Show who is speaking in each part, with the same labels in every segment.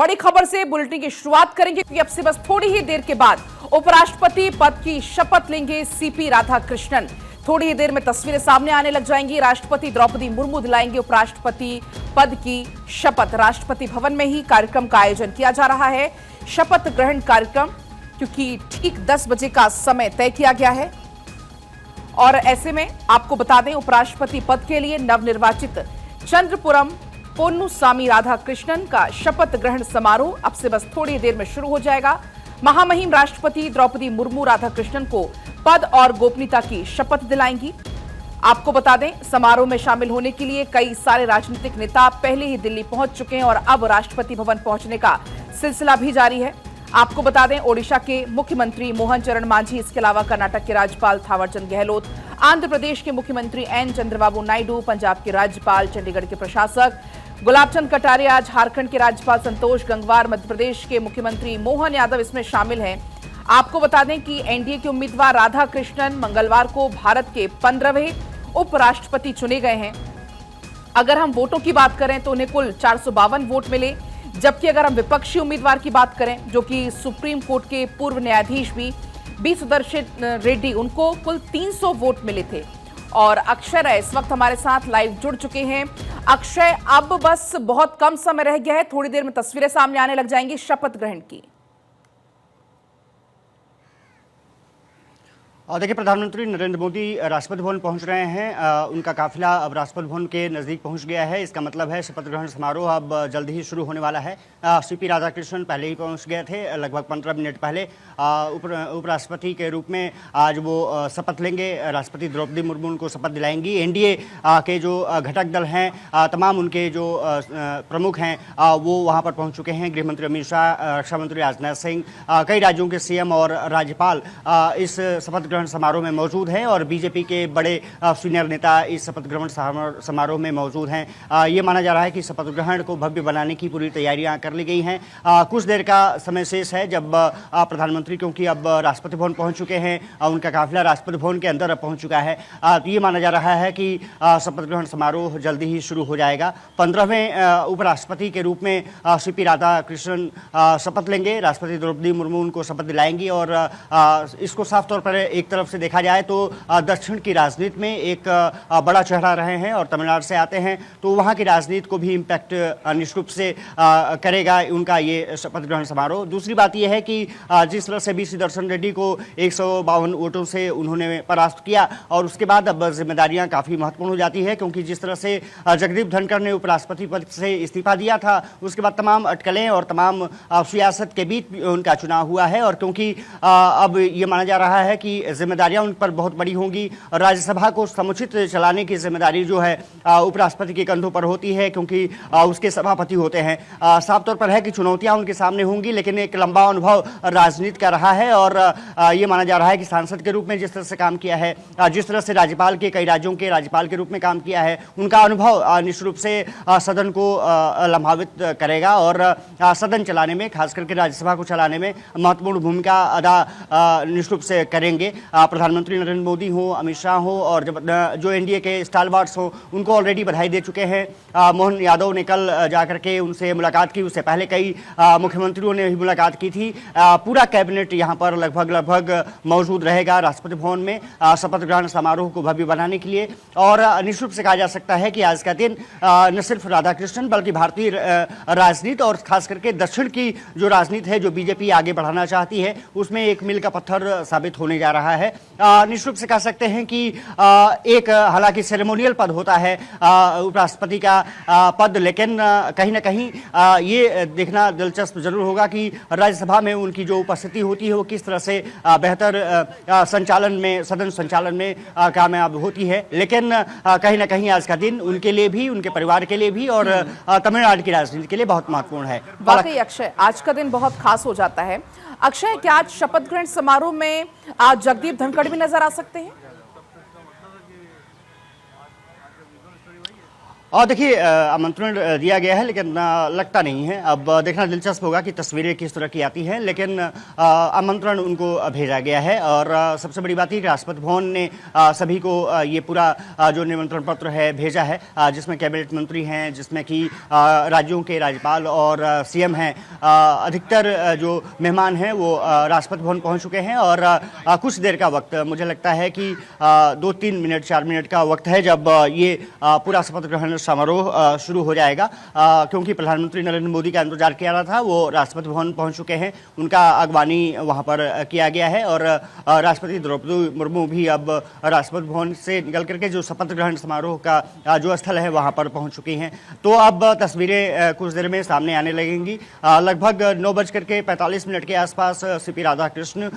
Speaker 1: बड़ी खबर से बुलेटिन की शुरुआत करेंगे क्योंकि अब से बस थोड़ी ही देर के बाद उपराष्ट्रपति पद की शपथ लेंगे सीपी राधाकृष्णन। थोड़ी ही देर में तस्वीरें सामने आने लग जाएंगी। राष्ट्रपति द्रौपदी मुर्मू दिलाएंगे उपराष्ट्रपति पद की शपथ। राष्ट्रपति भवन में ही कार्यक्रम का आयोजन किया जा रहा है, शपथ ग्रहण कार्यक्रम, क्योंकि ठीक 10 बजे का समय तय किया गया है। और ऐसे में आपको बता दें, उपराष्ट्रपति पद के लिए नवनिर्वाचित चंद्रपुरम पोन्नुसामी राधाकृष्णन का शपथ ग्रहण समारोह अब से बस थोड़ी देर में शुरू हो जाएगा। महामहिम राष्ट्रपति द्रौपदी मुर्मू राधाकृष्णन को पद और गोपनीयता की शपथ दिलाएंगी। आपको बता दें, समारोह में शामिल होने के लिए कई सारे राजनीतिक नेता पहले ही दिल्ली पहुंच चुके हैं और अब राष्ट्रपति भवन पहुंचने का सिलसिला भी जारी है। आपको बता दें, ओडिशा के मुख्यमंत्री मोहन चरण मांझी, इसके अलावा कर्नाटक के राज्यपाल थावरचंद गहलोत, आंध्र प्रदेश के मुख्यमंत्री एन चंद्रबाबू नायडू, पंजाब के राज्यपाल, चंडीगढ़ के प्रशासक गुलाबचंद कटारिया, झारखंड के राज्यपाल संतोष गंगवार, मध्य प्रदेश के मुख्यमंत्री मोहन यादव इसमें शामिल हैं। आपको बता दें कि एनडीए के उम्मीदवार राधाकृष्णन मंगलवार को भारत के 15वें उपराष्ट्रपति चुने गए हैं। अगर हम वोटों की बात करें तो उन्हें कुल 452 वोट मिले, जबकि अगर हम विपक्षी उम्मीदवार की बात करें, जो कि सुप्रीम कोर्ट के पूर्व न्यायाधीश भी बी सुदर्शन रेड्डी, उनको कुल 300 वोट मिले थे। और अक्षय राय इस वक्त हमारे साथ लाइव जुड़ चुके हैं। अक्षय, अब बस बहुत कम समय रह गया है, थोड़ी देर में तस्वीरें सामने आने लग जाएंगी शपथ ग्रहण की।
Speaker 2: देखिए, प्रधानमंत्री नरेंद्र मोदी राष्ट्रपति भवन पहुंच रहे हैं। उनका काफिला अब राष्ट्रपति भवन के नज़दीक पहुंच गया है। इसका मतलब है शपथ ग्रहण समारोह अब जल्द ही शुरू होने वाला है। सीपी राधाकृष्णन पहले ही पहुंच गए थे, लगभग 15 मिनट पहले। उपराष्ट्रपति के रूप में आज वो शपथ लेंगे। राष्ट्रपति द्रौपदी मुर्मू उनको शपथ दिलाएंगी। एनडीए के जो घटक दल हैं, तमाम उनके जो प्रमुख हैं, वो वहाँ पर पहुँच चुके हैं। गृहमंत्री अमित शाह, रक्षा मंत्री राजनाथ सिंह, कई राज्यों के सीएम और राज्यपाल इस शपथ ग्रहण समारोह में मौजूद हैं और बीजेपी के बड़े सीनियर नेता इस शपथ ग्रहण समारोह में मौजूद हैं। ये माना जा रहा है कि शपथ ग्रहण को भव्य बनाने की पूरी तैयारियां कर ली गई हैं। कुछ देर का समय शेष है जब प्रधानमंत्री, क्योंकि अब राष्ट्रपति भवन पहुंच चुके हैं, उनका काफिला राष्ट्रपति भवन के अंदर पहुंच चुका है, तो ये माना जा रहा है कि शपथ ग्रहण समारोह जल्दी ही शुरू हो जाएगा। 15वें उपराष्ट्रपति के रूप में सीपी राधाकृष्णन शपथ लेंगे। राष्ट्रपति द्रौपदी मुर्मू उनको शपथ दिलाएंगी और इसको साफ तौर पर एक तरफ से देखा जाए तो दक्षिण की राजनीति में एक बड़ा चेहरा रहे हैं और तमिलनाडु से आते हैं, तो वहां की राजनीति को भी इम्पैक्ट निश्चित रूप से करेगा उनका ये शपथ ग्रहण समारोह। दूसरी बात यह है कि जिस तरह से बी सुदर्शन रेड्डी को 152 वोटों से उन्होंने परास्त किया और उसके बाद अब जिम्मेदारियां काफी महत्वपूर्ण हो जाती है, क्योंकि जिस तरह से जगदीप धनखड़ ने उपराष्ट्रपति पद से इस्तीफा दिया था, उसके बाद तमाम अटकलें और तमाम सियासत के बीच उनका चुनाव हुआ है। और क्योंकि अब ये माना जा रहा है कि जिम्मेदारियां उन पर बहुत बड़ी होंगी, राज्यसभा को समुचित चलाने की जिम्मेदारी जो है उपराष्ट्रपति के कंधों पर होती है, क्योंकि उसके सभापति होते हैं। साफ तौर पर है कि चुनौतियां उनके सामने होंगी, लेकिन एक लंबा अनुभव राजनीति का रहा है और ये माना जा रहा है कि सांसद के रूप में जिस तरह से काम किया है, जिस तरह से राज्यपाल के, कई राज्यों के राज्यपाल के रूप में काम किया है, उनका अनुभव निश्चित रूप से सदन को लंभावित करेगा और सदन चलाने में, खास करके राज्यसभा को चलाने में महत्वपूर्ण भूमिका अदा निश्चित रूप से करेंगे। प्रधानमंत्री नरेंद्र मोदी हो, अमित शाह हो और जो एनडीए के स्टालवार्ट्स हो, उनको ऑलरेडी बधाई दे चुके हैं। मोहन यादव ने कल जाकर के उनसे मुलाकात की, उससे पहले कई मुख्यमंत्रियों ने भी मुलाकात की थी। पूरा कैबिनेट यहाँ पर लगभग मौजूद रहेगा राष्ट्रपति भवन में शपथ ग्रहण समारोह को भव्य बनाने के लिए। और निश्चित रूप से कहा जा सकता है कि आज का दिन न सिर्फ राधाकृष्णन बल्कि भारतीय राजनीति और खास करके दक्षिण की जो राजनीति है, जो बीजेपी आगे बढ़ाना चाहती है, उसमें एक मील का पत्थर साबित होने जा रहा है। निश्चित रूप से कह सकते हैं कि एक हालांकि सेरेमोनियल पद होता है उपराष्ट्रपति का पद, लेकिन कहीं ना कहीं ये देखना दिलचस्प जरूर होगा कि राज्यसभा में उनकी जो उपस्थिति होती है वो किस तरह से बेहतर संचालन में, सदन संचालन में कामयाब होती है। लेकिन कहीं ना कहीं आज का दिन उनके लिए भी, उनके परिवार के लिए भी और तमिलनाडु की राजनीति के लिए बहुत महत्वपूर्ण है।
Speaker 1: वाकई अक्षय, आज का दिन बहुत खास हो जाता है। अक्षय, क्या आज शपथ ग्रहण समारोह में आज जगदीप धनखड़ भी नजर आ सकते हैं?
Speaker 2: और देखिए आमंत्रण दिया गया है, लेकिन लगता नहीं है। अब देखना दिलचस्प होगा कि तस्वीरें किस तरह की आती हैं, लेकिन आमंत्रण उनको भेजा गया है। और सबसे बड़ी बात है कि राष्ट्रपति भवन ने सभी को ये पूरा जो निमंत्रण पत्र है भेजा है, जिसमें कैबिनेट मंत्री हैं, जिसमें कि राज्यों के राज्यपाल और सीएम हैं। अधिकतर जो मेहमान हैं वो राष्ट्रपति भवन पहुंच चुके हैं और कुछ देर का वक्त, मुझे लगता है कि 2-3 मिनट 4 मिनट का वक्त है जब ये पूरा शपथ ग्रहण समारोह शुरू हो जाएगा, क्योंकि प्रधानमंत्री नरेंद्र मोदी का इंतजार किया रहा था। वो राष्ट्रपति भवन पहुंच चुके हैं, उनका अगवानी वहां पर किया गया है और राष्ट्रपति द्रौपदी मुर्मू भी अब राष्ट्रपति भवन से निकल करके जो शपथ ग्रहण समारोह का जो स्थल है वहां पर पहुंच चुकी हैं। तो अब तस्वीरें कुछ देर में सामने आने लगेंगी। लगभग 9:45 के आसपास सीपी राधाकृष्णन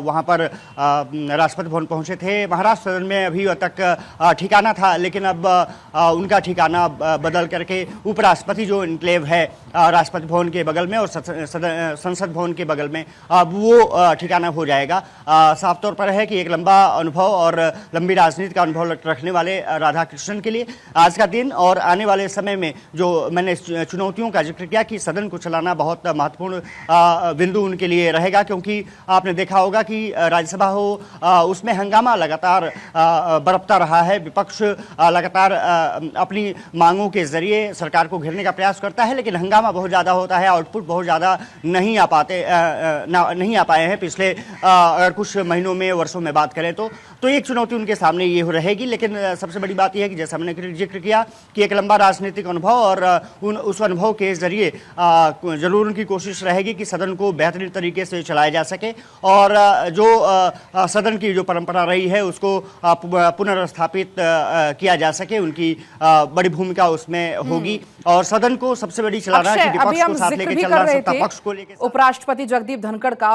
Speaker 2: वहां पर राष्ट्रपति भवन पहुंचे थे। महाराष्ट्र सदन में अभी तक ठिकाना था, लेकिन अब उनका ठिकाना बदल करके उपराष्ट्रपति जो इनक्लेव है राष्ट्रपति भवन के बगल में और संसद भवन के बगल में, अब वो ठिकाना हो जाएगा। साफ तौर पर है कि एक लंबा अनुभव और लंबी राजनीति का अनुभव रखने वाले राधाकृष्णन के लिए आज का दिन और आने वाले समय में जो मैंने चुनौतियों का जिक्र किया कि सदन को चलाना बहुत महत्वपूर्ण बिंदु उनके लिए रहेगा, क्योंकि आपने देखा होगा कि राज्यसभा हो उसमें हंगामा लगातार बरपता रहा है। विपक्ष लगातार अपनी मांगों के जरिए सरकार को घेरने का प्रयास करता है, लेकिन हंगामा बहुत ज़्यादा होता है, आउटपुट बहुत ज़्यादा नहीं आ पाए हैं पिछले अगर कुछ महीनों में वर्षों में बात करें तो एक चुनौती उनके सामने ये हो रहेगी। लेकिन सबसे बड़ी बात यह है कि जैसा हमने जिक्र किया कि एक लंबा राजनीतिक अनुभव और उस अनुभव के जरिए जरूर उनकी कोशिश रहेगी कि सदन को बेहतरीन तरीके से चलाया जा सके और जो सदन की जो परंपरा रही है उसको पुनर्स्थापित किया जा सके। उनकी बड़ी भूमिका उसमें होगी और सदन को सबसे बड़ी चलाना कि विपक्ष को साथ लेके चलना, सत्ता पक्ष को लेके।
Speaker 1: उपराष्ट्रपति जगदीप धनखड़ का